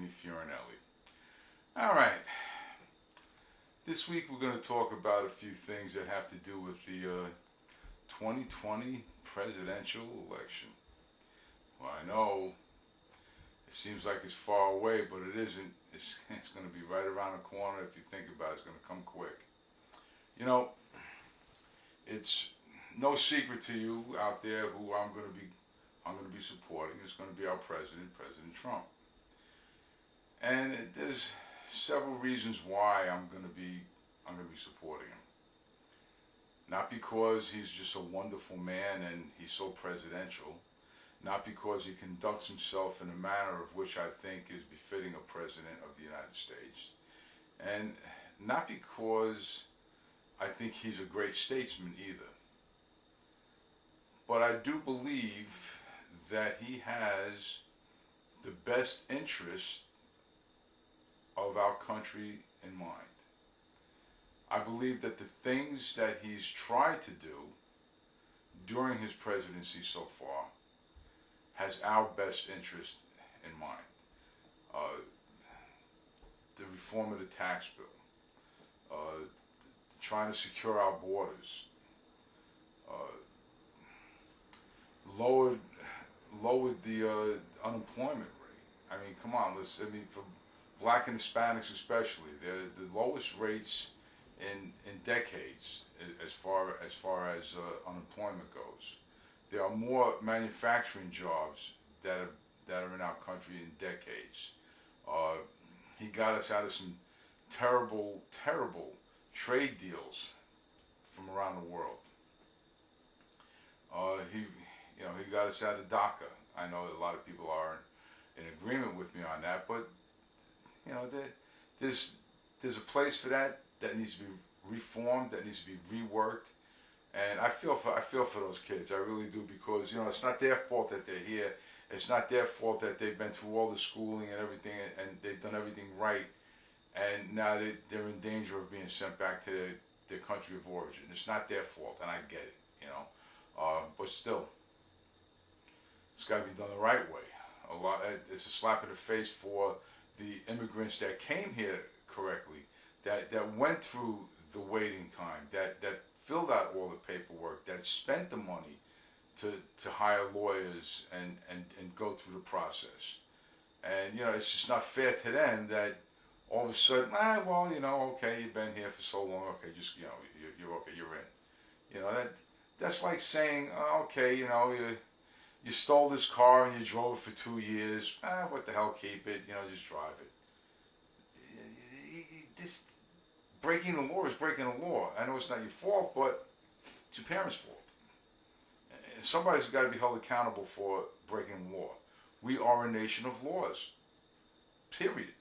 Fiorinelli. All right. This week we're going to talk about a few things that have to do with the 2020 presidential election. Well, I know it seems like it's far away, but it isn't. It's going to be right around the corner. If you think about it, it's going to come quick. You know, it's no secret to you out there who I'm going to be supporting. It's going to be our president, President Trump. And there's several reasons why I'm going to be supporting him. Not because he's just a wonderful man and he's so presidential. Not because he conducts himself in a manner of which I think is befitting a president of the United States. And not because I think he's a great statesman either. But I do believe that he has the best interest of our country in mind. I believe that the things that he's tried to do during his presidency so far has our best interest in mind. The reform of the tax bill, trying to secure our borders, lowered the unemployment rate. I mean, come on, for Black and Hispanics especially, they're the lowest rates in decades as far as unemployment goes. There are more manufacturing jobs that are in our country in decades. He got us out of some terrible trade deals from around the world. He got us out of DACA. I know a lot of people are in agreement with me on that, but there's a place for that needs to be reformed, that needs to be reworked. And I feel for those kids, I really do, because it's not their fault that they're here. It's not their fault that they've been through all the schooling and everything, and they've done everything right, and now they're in danger of being sent back to their country of origin. It's not their fault, and I get it, but still, it's got to be done the right way. It's a slap in the face for the immigrants that came here correctly, that went through the waiting time, that filled out all the paperwork, that spent the money to hire lawyers and go through the process. And it's just not fair to them that all of a sudden, okay, you've been here for so long, okay, just you're okay, you're in. That's like saying, okay, you stole this car and you drove it for 2 years. What the hell, keep it. Just drive it. This breaking the law is breaking the law. I know it's not your fault, but it's your parents' fault. And somebody's got to be held accountable for breaking the law. We are a nation of laws. Period.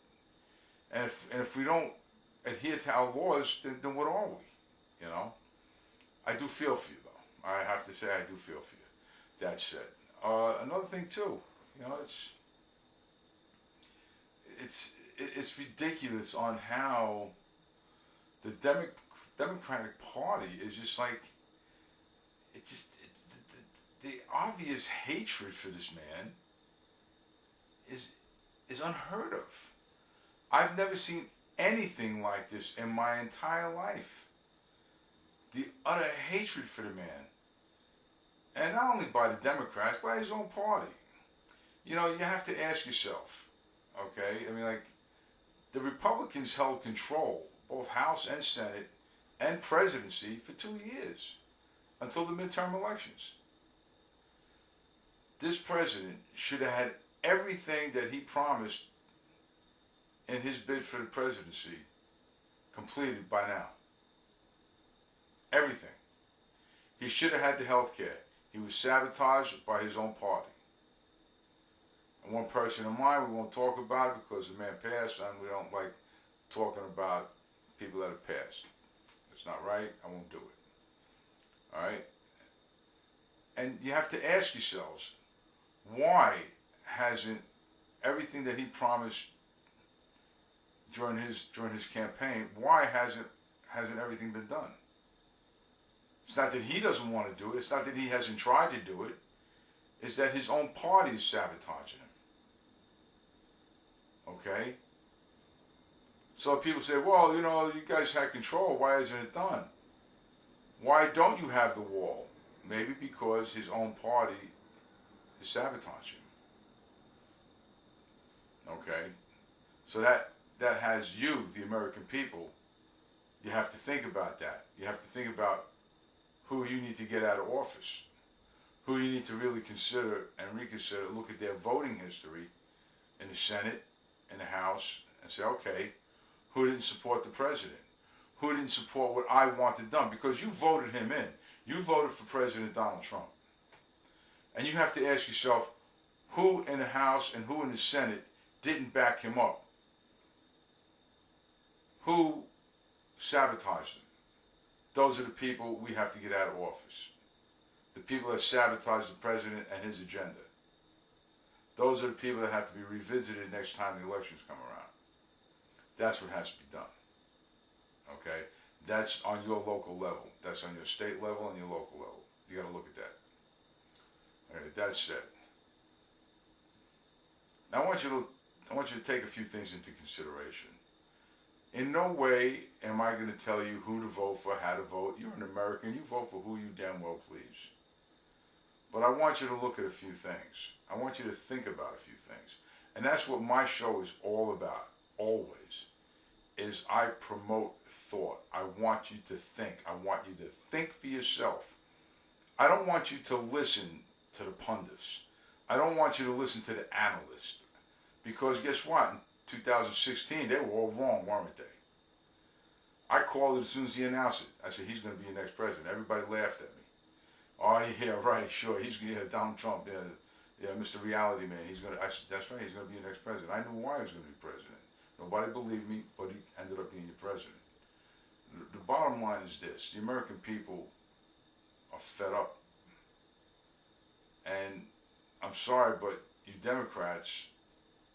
And if we don't adhere to our laws, then what are we? I do feel for you, though. I have to say, I do feel for you. That said. Another thing too, it's ridiculous on how the Democratic Party is just like the obvious hatred for this man is unheard of. I've never seen anything like this in my entire life. The utter hatred for the man. And not only by the Democrats, by his own party. You have to ask yourself, okay? I mean, the Republicans held control, both House and Senate, and presidency for 2 years, until the midterm elections. This president should have had everything that he promised in his bid for the presidency completed by now. Everything. He should have had the health care. He was sabotaged by his own party. And one person in mind we won't talk about it because the man passed, and we don't like talking about people that have passed. It's not right. I won't do it. All right? And you have to ask yourselves, why hasn't everything that he promised during his campaign, why hasn't everything been done? It's not that he doesn't want to do it. It's not that he hasn't tried to do it. It's that his own party is sabotaging him. Okay? So people say, well, you know, you guys had control. Why isn't it done? Why don't you have the wall? Maybe because his own party is sabotaging. Okay? So that has you, the American people, you have to think about that. You have to think about who you need to get out of office, who you need to really consider and reconsider, look at their voting history in the Senate, in the House, and say, okay, who didn't support the president? Who didn't support what I wanted done? Because you voted him in. You voted for President Donald Trump. And you have to ask yourself, who in the House and who in the Senate didn't back him up? Who sabotaged him? Those are the people we have to get out of office. The people that sabotage the president and his agenda. Those are the people that have to be revisited next time the elections come around. That's what has to be done. Okay? That's on your local level. That's on your state level and your local level. You got to look at that. All right, that said. Now I want you to take a few things into consideration. In no way am I going to tell you who to vote for, how to vote. You're an American. You vote for who you damn well please. But I want you to look at a few things. I want you to think about a few things. And that's what my show is all about, always, is I promote thought. I want you to think. I want you to think for yourself. I don't want you to listen to the pundits. I don't want you to listen to the analysts. Because guess what? In 2016, they were all wrong, weren't they? I called it as soon as he announced it. I said, he's going to be the next president. Everybody laughed at me. Oh, yeah, right, sure. He's going to be Donald Trump. Yeah, Mr. Reality Man. He's going to. I said, that's right. He's going to be the next president. I knew why he was going to be president. Nobody believed me, but he ended up being the president. The bottom line is this. The American people are fed up. And I'm sorry, but you Democrats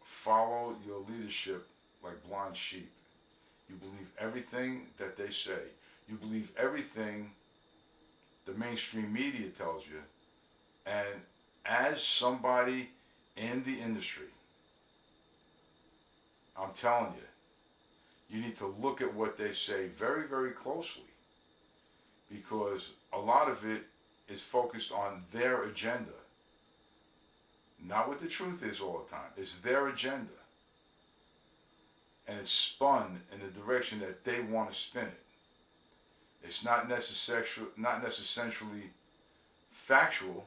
follow your leadership like blind sheep. You believe everything that they say. You believe everything the mainstream media tells you. And as somebody in the industry, I'm telling you, you need to look at what they say very, very closely, because a lot of it is focused on their agenda. Not what the truth is all the time. It's their agenda. And it's spun in the direction that they want to spin it. It's not necessarily factual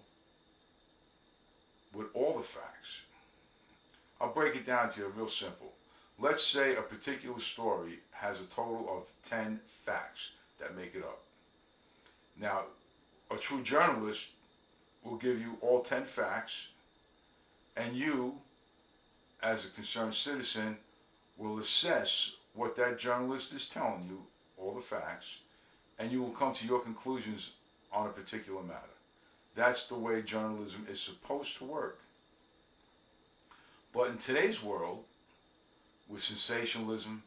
with all the facts. I'll break it down to you real simple. Let's say a particular story has a total of 10 facts that make it up. Now, a true journalist will give you all 10 facts, and you, as a concerned citizen, will assess what that journalist is telling you, all the facts, and you will come to your conclusions on a particular matter. That's the way journalism is supposed to work. But in today's world, with sensationalism,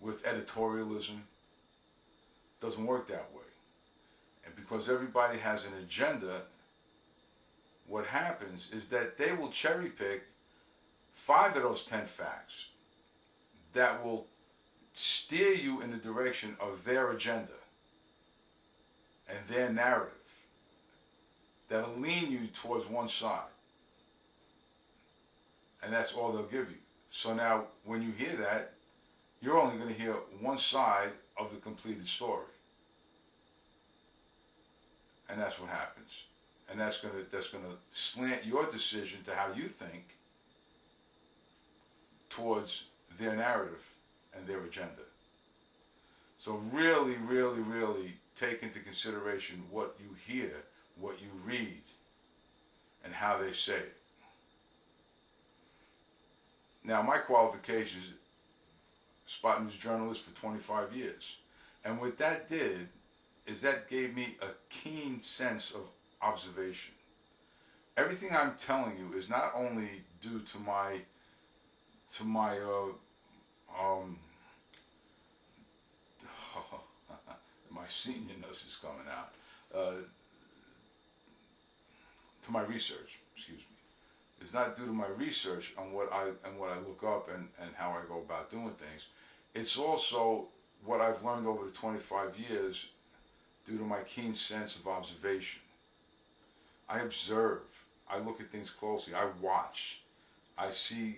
with editorialism, it doesn't work that way. And because everybody has an agenda, what happens is that they will cherry pick 5 of those 10 facts that will steer you in the direction of their agenda and their narrative. That'll lean you towards one side. And that's all they'll give you. So now, when you hear that, you're only going to hear one side of the completed story. And that's what happens. And that's going to slant your decision to how you think towards their narrative and their agenda. So really, really, really take into consideration what you hear, what you read, and how they say it. Now, my qualifications, spot news journalist for 25 years. And what that did is that gave me a keen sense of observation. Everything I'm telling you is not only due to my my seniorness is coming out, to my research, excuse me. It's not due to my research on what I look up and how I go about doing things. It's also what I've learned over the 25 years due to my keen sense of observation. I observe. I look at things closely. I watch. I see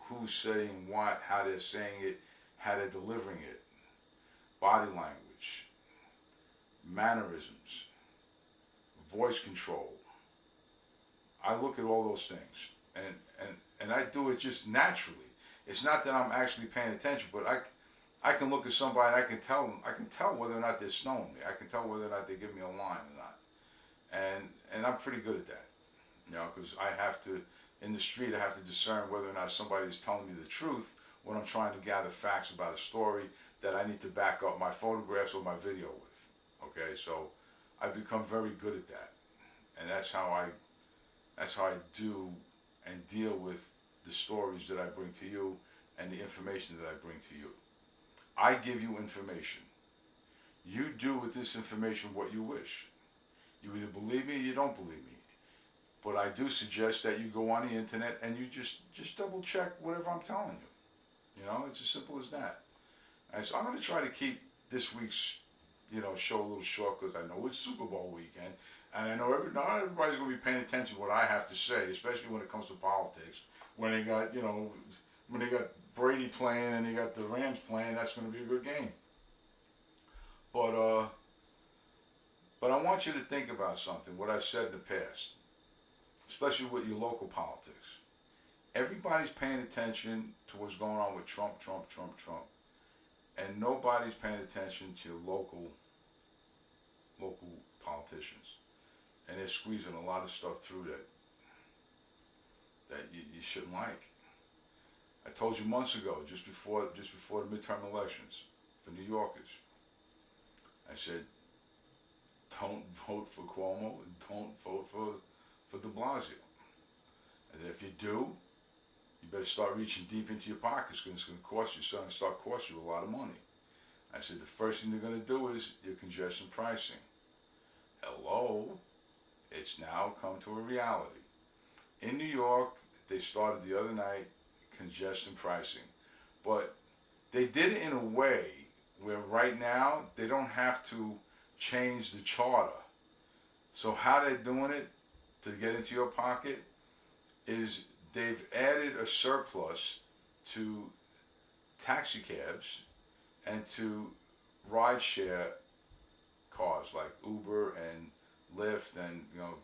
who's saying what, how they're saying it, how they're delivering it, body language, mannerisms, voice control. I look at all those things, and I do it just naturally. It's not that I'm actually paying attention, but I can look at somebody and I can tell whether or not they're snowing me. I can tell whether or not they give me a line or not, and I'm pretty good at that, you know, because I have to, in the street, I have to discern whether or not somebody is telling me the truth when I'm trying to gather facts about a story that I need to back up my photographs or my video with. Okay, so I've become very good at that, and that's how I do and deal with the stories that I bring to you and the information that I bring to you. I give you information. You do with this information what you wish. You either believe me or you don't believe me. But I do suggest that you go on the internet and you just double check whatever I'm telling you. You know, it's as simple as that. And so I'm going to try to keep this week's, you know, show a little short because I know it's Super Bowl weekend. And I know not everybody's going to be paying attention to what I have to say, especially when it comes to politics. When they got, you know, when they got Brady playing and they got the Rams playing, that's going to be a good game. But I want you to think about something, what I've said in the past, especially with your local politics. Everybody's paying attention to what's going on with Trump, and nobody's paying attention to your local politicians. And they're squeezing a lot of stuff through that you shouldn't like. I told you months ago, just before the midterm elections for New Yorkers, I said, don't vote for Cuomo and don't vote for de Blasio. And if you do, you better start reaching deep into your pockets because it's going to cost you, starting to start costing you a lot of money. I said the first thing they're going to do is your congestion pricing. Hello, it's now come to a reality. In New York, they started the other night congestion pricing, but they did it in a way where right now they don't have to change the charter. So how they're doing it to get into your pocket is they've added a surplus to taxi cabs and to rideshare cars like Uber and Lyft and, you know,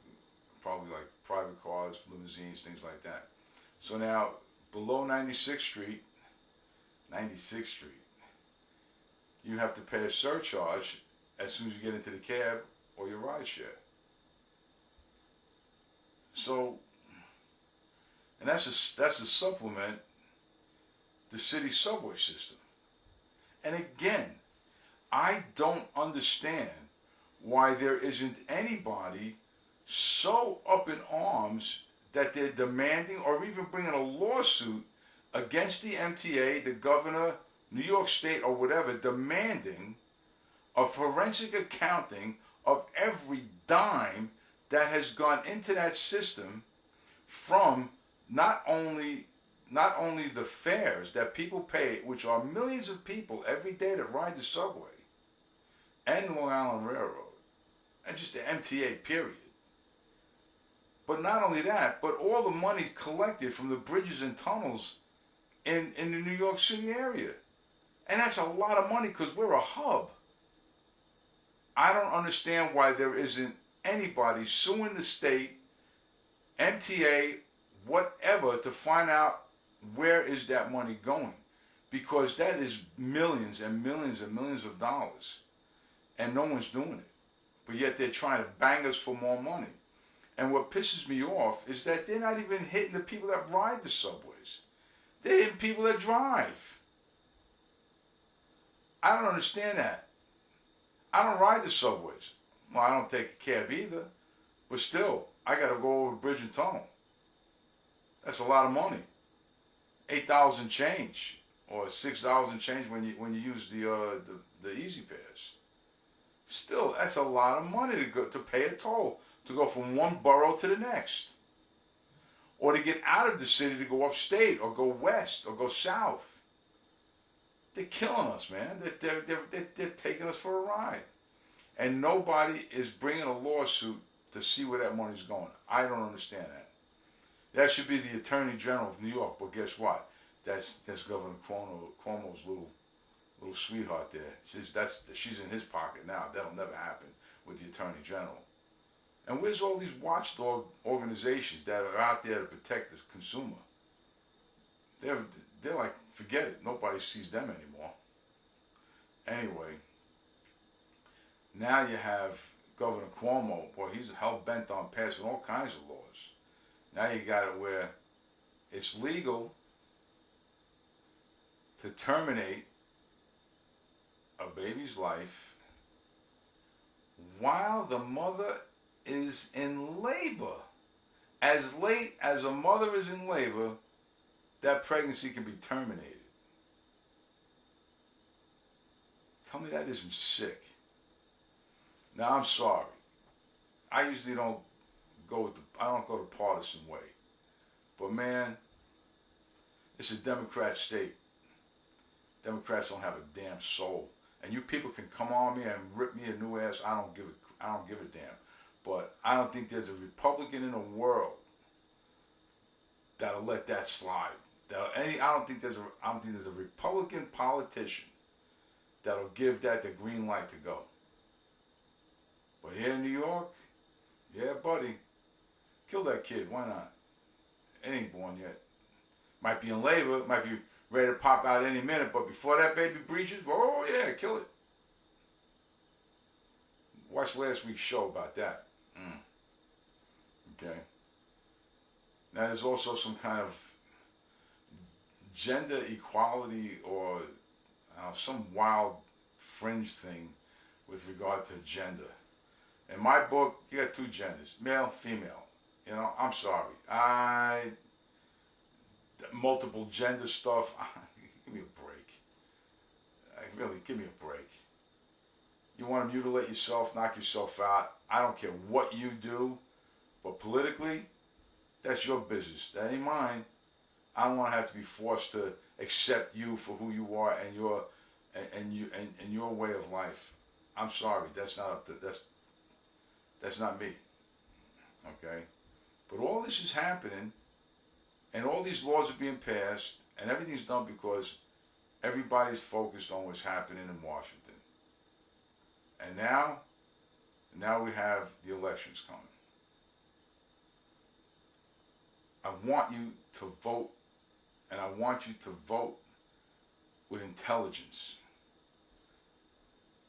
probably like private cars, limousines, things like that. So now below 96th Street, you have to pay a surcharge as soon as you get into the cab or your rideshare. So, and that's a supplement the city subway system. And again, I don't understand why there isn't anybody so up in arms that they're demanding or even bringing a lawsuit against the MTA, the governor, New York State, or whatever, demanding a forensic accounting of every dime that has gone into that system from not only the fares that people pay, which are millions of people every day that ride the subway and the Long Island Railroad, and just the MTA, period. But not only that, but all the money collected from the bridges and tunnels in the New York City area. And that's a lot of money because we're a hub. I don't understand why there isn't anybody suing the state, MTA, whatever, to find out where is that money going. Because that is millions and millions and millions of dollars. And no one's doing it. But yet they're trying to bang us for more money. And what pisses me off is that they're not even hitting the people that ride the subways. They're hitting people that drive. I don't understand that. I don't ride the subways. Well, I don't take a cab either. But still, I got to go over the bridge and tunnel. That's a lot of money. $8 change, or $6 change when you use the Easy Pass. Still, that's a lot of money to pay a toll to go from one borough to the next. or to get out of the city to go upstate or go west or go south. They're killing us, man. They're taking us for a ride. And nobody is bringing a lawsuit to see where that money's going. I don't understand that. That should be the Attorney General of New York. But guess what? That's Governor Cuomo's little sweetheart there. She's in his pocket now. That'll never happen with the Attorney General. And where's all these watchdog organizations that are out there to protect the consumer? They're like, forget it. Nobody sees them anymore. Anyway, now you have Governor Cuomo. Boy, he's hell-bent on passing all kinds of laws. Now you got it where it's legal to terminate a baby's life while the mother is in labor. As late as a mother is in labor, that pregnancy can be terminated. Tell me that isn't sick. Now, I'm sorry. I usually don't go the partisan way. But man, it's a Democrat state. Democrats don't have a damn soul. And you people can come on me and rip me a new ass. I don't give a damn. But I don't think there's a Republican in the world that'll let that slide. I don't think there's a Republican politician that'll give that the green light to go. But here in New York, yeah, buddy, kill that kid. Why not? It ain't born yet. Might be in labor. Might be ready to pop out any minute. But before that baby breaches, oh yeah, kill it. Watch last week's show about that. Okay. Now there's also some kind of gender equality or some wild fringe thing with regard to gender. In my book, you got two genders, male, female. You know, I'm sorry. Multiple gender stuff, give me a break. Really, give me a break. You want to mutilate yourself, knock yourself out. I don't care what you do, but politically, that's your business. That ain't mine. I don't want to have to be forced to accept you for who you are and your way of life. I'm sorry, that's not me. Okay? But all this is happening, and all these laws are being passed, and everything's done because everybody's focused on what's happening in Washington. And now we have the elections coming. I want you to vote, and I want you to vote with intelligence.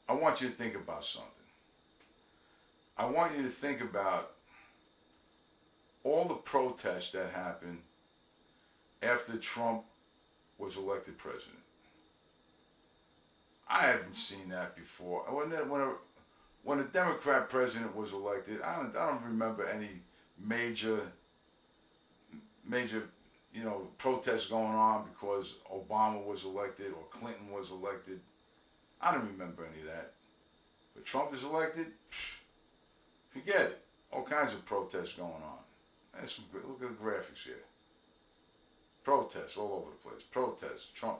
I want you to think about something. I want you to think about all the protests that happened after Trump was elected president. I haven't seen that before. When a Democrat president was elected, I don't remember any major protests going on because Obama was elected or Clinton was elected. I don't remember any of that. But Trump is elected, forget it. All kinds of protests going on. Look at the graphics here. Protests all over the place. Protests, Trump.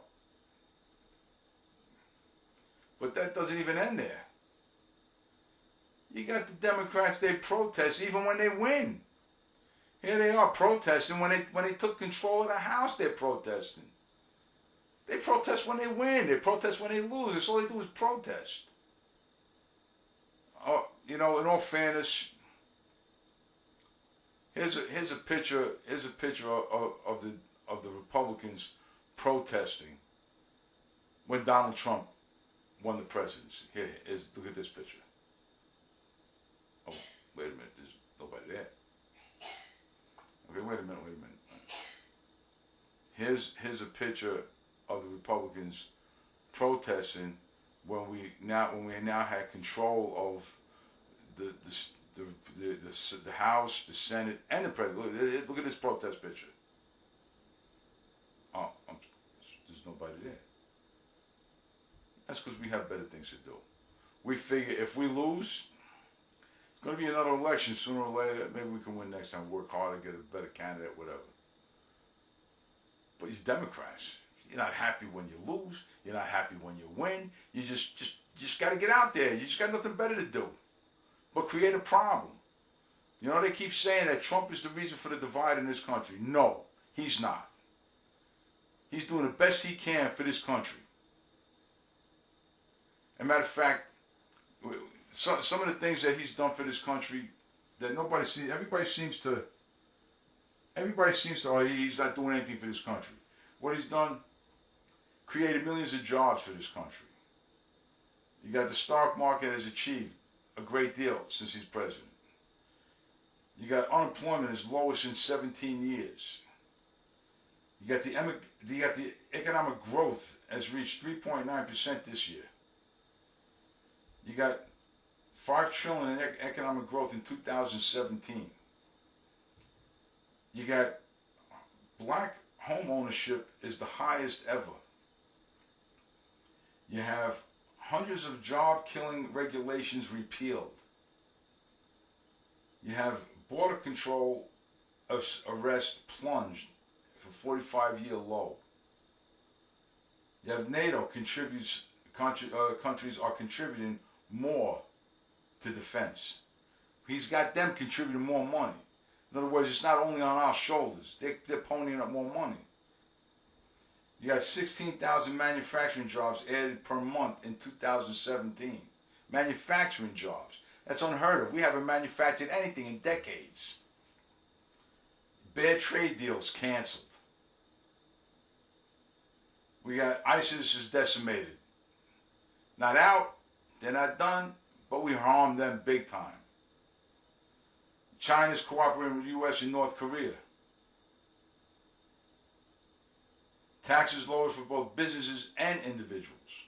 But that doesn't even end there. You got the Democrats, they protest even when they win. Here they are protesting when they took control of the House. They're protesting. They protest when they win. They protest when they lose. That's all they do is protest. Oh, in all fairness, here's a picture of the Republicans protesting when Donald Trump won the presidency. Look at this picture. Oh, wait a minute. There's nobody there. Okay, wait a minute. Here's a picture of the Republicans protesting when we now had control of the House, the Senate, and the President. Look at this protest picture. Oh, there's nobody there. That's because we have better things to do. We figure if we lose, it's going to be another election sooner or later. Maybe we can win next time. Work harder, get a better candidate, whatever. But you Democrats, you're not happy when you lose. You're not happy when you win. You just got to get out there. You just got nothing better to do but create a problem. You know, they keep saying that Trump is the reason for the divide in this country. No, he's not. He's doing the best he can for this country. As a matter of fact, some of the things that he's done for this country that nobody sees, everybody seems to, oh, he's not doing anything for this country. What he's done, created millions of jobs for this country. You got the stock market has achieved a great deal since he's president. You got unemployment as lowest in 17 years. You got the economic growth has reached 3.9% this year. You got $5 trillion in economic growth in 2017. You got black home ownership is the highest ever. You have hundreds of job-killing regulations repealed. You have border control arrests plunged for 45-year low. You have NATO countries are contributing more to defense. He's got them contributing more money. In other words, it's not only on our shoulders. They're ponying up more money. You got 16,000 manufacturing jobs added per month in 2017. Manufacturing jobs. That's unheard of. We haven't manufactured anything in decades. Bad trade deals canceled. We got ISIS is decimated. Not out, they're not done, but we harmed them big time. China's cooperating with the U.S. and North Korea. Taxes lowered for both businesses and individuals.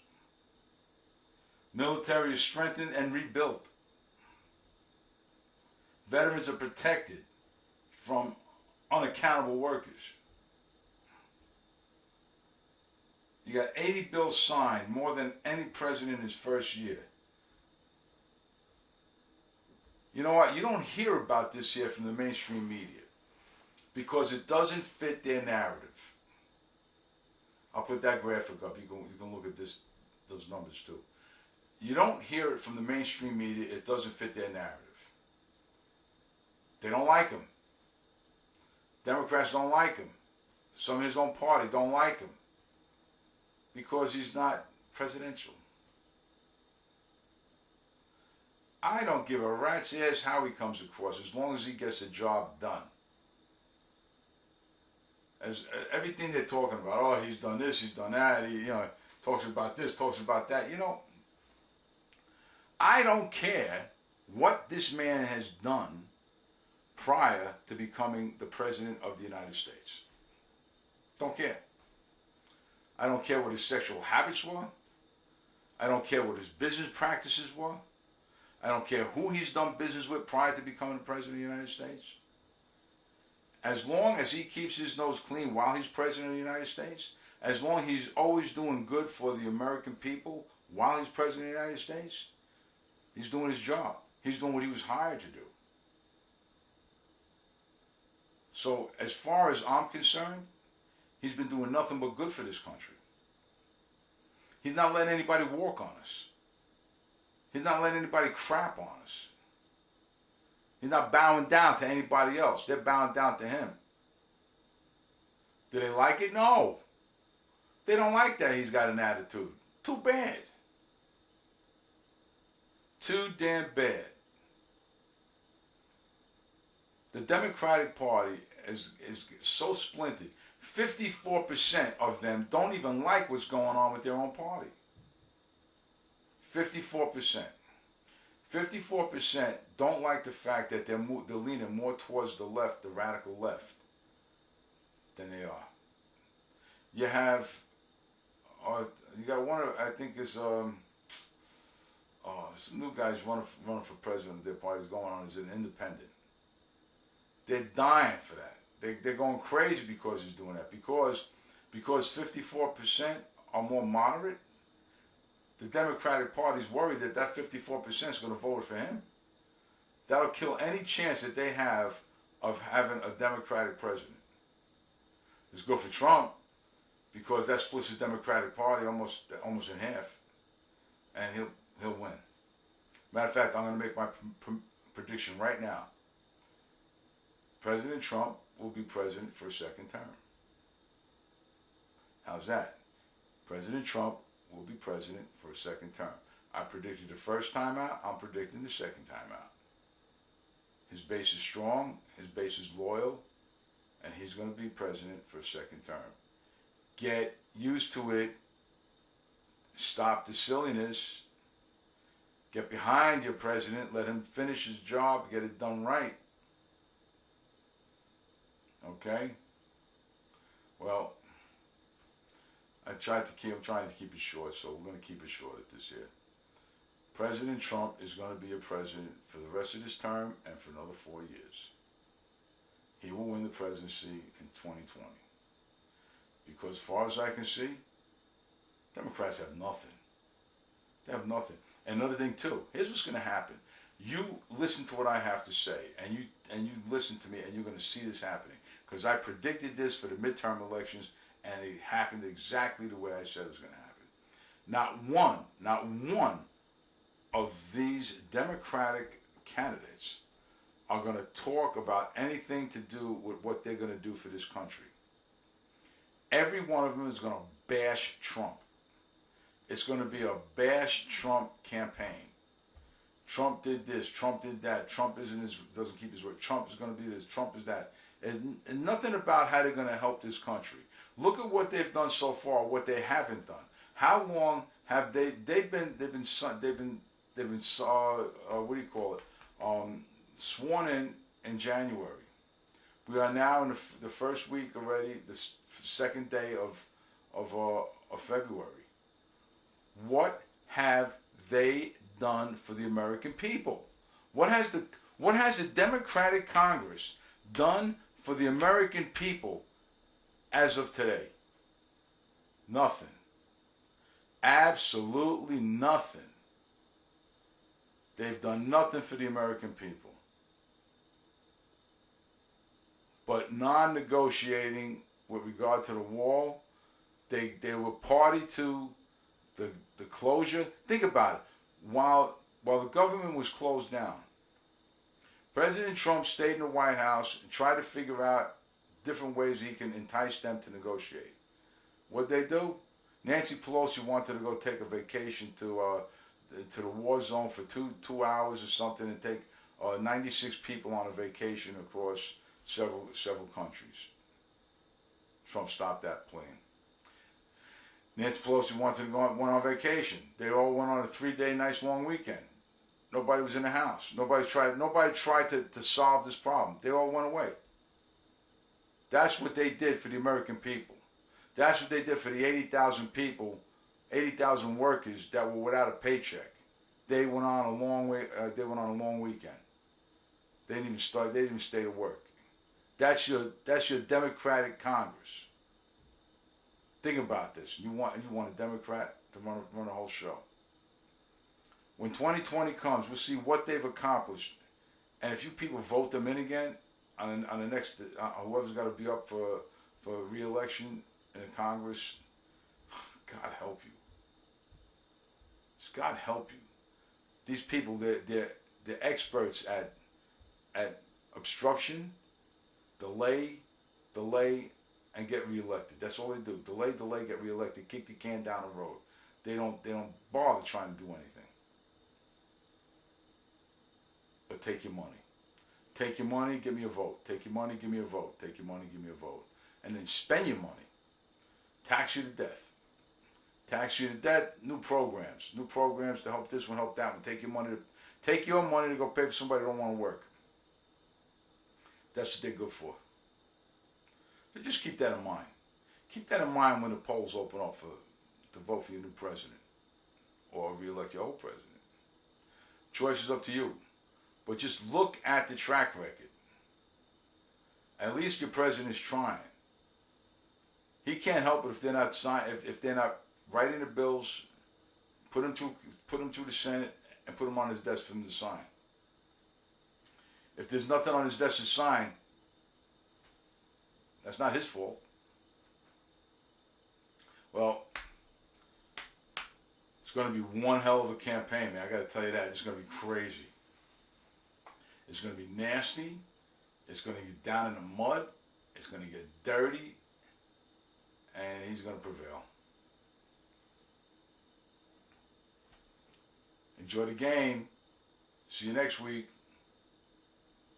Military is strengthened and rebuilt. Veterans are protected from unaccountable workers. You got 80 bills signed, more than any president in his first year. You know what? You don't hear about this here from the mainstream media because it doesn't fit their narrative. I'll put that graphic up. You can look at those numbers too. You don't hear it from the mainstream media. It doesn't fit their narrative. They don't like him. Democrats don't like him. Some of his own party don't like him because he's not presidential. I don't give a rat's ass how he comes across as long as he gets the job done. As everything they're talking about, oh, he's done this, he's done that, he, talks about this, talks about that. I don't care what this man has done prior to becoming the President of the United States. Don't care. I don't care what his sexual habits were. I don't care what his business practices were. I don't care who he's done business with prior to becoming the President of the United States. As long as he keeps his nose clean while he's President of the United States, as long as he's always doing good for the American people while he's President of the United States, he's doing his job. He's doing what he was hired to do. So as far as I'm concerned, he's been doing nothing but good for this country. He's not letting anybody walk on us. He's not letting anybody crap on us. He's not bowing down to anybody else. They're bowing down to him. Do they like it? No. They don't like that he's got an attitude. Too bad. Too damn bad. The Democratic Party is so splintered. 54% of them don't even like what's going on with their own party. 54%. 54% don't like the fact that they're leaning more towards the left, the radical left, than they are. You have, you got one of, I think it's, some new guys running for president of their party is going on as an independent. They're dying for that. They're going crazy because he's doing that. Because 54% are more moderate, the Democratic Party's worried that 54% is going to vote for him. That'll kill any chance that they have of having a Democratic president. It's good for Trump because that splits the Democratic Party almost in half, and he'll win. Matter of fact, I'm going to make my prediction right now. President Trump will be president for a second term. How's that? President Trump will be president for a second term. I predicted the first time out. I'm predicting the second time out. His base is strong. His base is loyal. And he's going to be president for a second term. Get used to it. Stop the silliness. Get behind your president. Let him finish his job. Get it done right. Okay? Well, I'm trying to keep it short, so we're going to keep it short at this year. President Trump is going to be a president for the rest of this term and for another 4 years. He will win the presidency in 2020. Because as far as I can see, Democrats have nothing. They have nothing. And another thing too, here's what's going to happen. You listen to what I have to say, and you listen to me, and you're going to see this happening. Because I predicted this for the midterm elections, and it happened exactly the way I said it was going to happen. Not one of these Democratic candidates are going to talk about anything to do with what they're going to do for this country. Every one of them is going to bash Trump. It's going to be a bash Trump campaign. Trump did this. Trump did that. Trump doesn't keep his word. Trump is going to be this. Trump is that. There's nothing about how they're going to help this country. Look at what they've done so far. What they haven't done. How long have what do you call it? Sworn in January. We are now in the first week already. The second day of February. What have they done for the American people? What has the Democratic Congress done for the American people as of today? Nothing. Absolutely nothing. They've done nothing for the American people. But non-negotiating with regard to the wall, they were party to the closure. Think about it. While the government was closed down, President Trump stayed in the White House and tried to figure out different ways he can entice them to negotiate. What'd they do? Nancy Pelosi wanted to go take a vacation to the war zone for two hours or something and take 96 people on a vacation across several countries. Trump stopped that plan. Nancy Pelosi wanted to went on vacation. They all went on a 3-day nice long weekend. Nobody was in the house. Nobody tried to solve this problem. They all went away. That's what they did for the American people. That's what they did for the 80,000 people, 80,000 workers that were without a paycheck. They went on a long weekend. They didn't even stay to work. That's your Democratic Congress. Think about this. You want a Democrat to run the whole show. When 2020 comes, we'll see what they've accomplished, and if you people vote them in again on the next whoever's got to be up for re-election in the Congress, God help you. God help you. These people, they're experts at obstruction, delay, and get reelected. That's all they do. Delay, get reelected, kick the can down the road. They don't bother trying to do anything. But take your money. Take your money, give me a vote. Take your money, give me a vote. Take your money, give me a vote. And then spend your money. Tax you to death. Tax you to death, new programs to help this one, help that one. Take your money to go pay for somebody who don't want to work. That's what they're good for. So just keep that in mind. Keep that in mind when the polls open up to vote for your new president or re-elect your old president. Choice is up to you. But just look at the track record. At least your president is trying. He can't help it if they're not if they're not writing the bills, put them through the Senate, and put them on his desk for him to sign. If there's nothing on his desk to sign, that's not his fault. Well, it's going to be one hell of a campaign, man. I got to tell you that. It's going to be crazy. It's going to be nasty. It's going to get down in the mud. It's going to get dirty. And he's going to prevail. Enjoy the game. See you next week.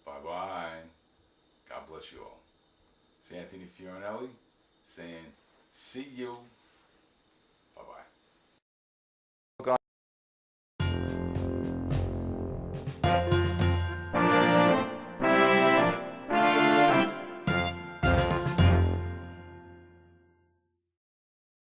Bye-bye. God bless you all. It's Anthony Fiorinelli saying, see you.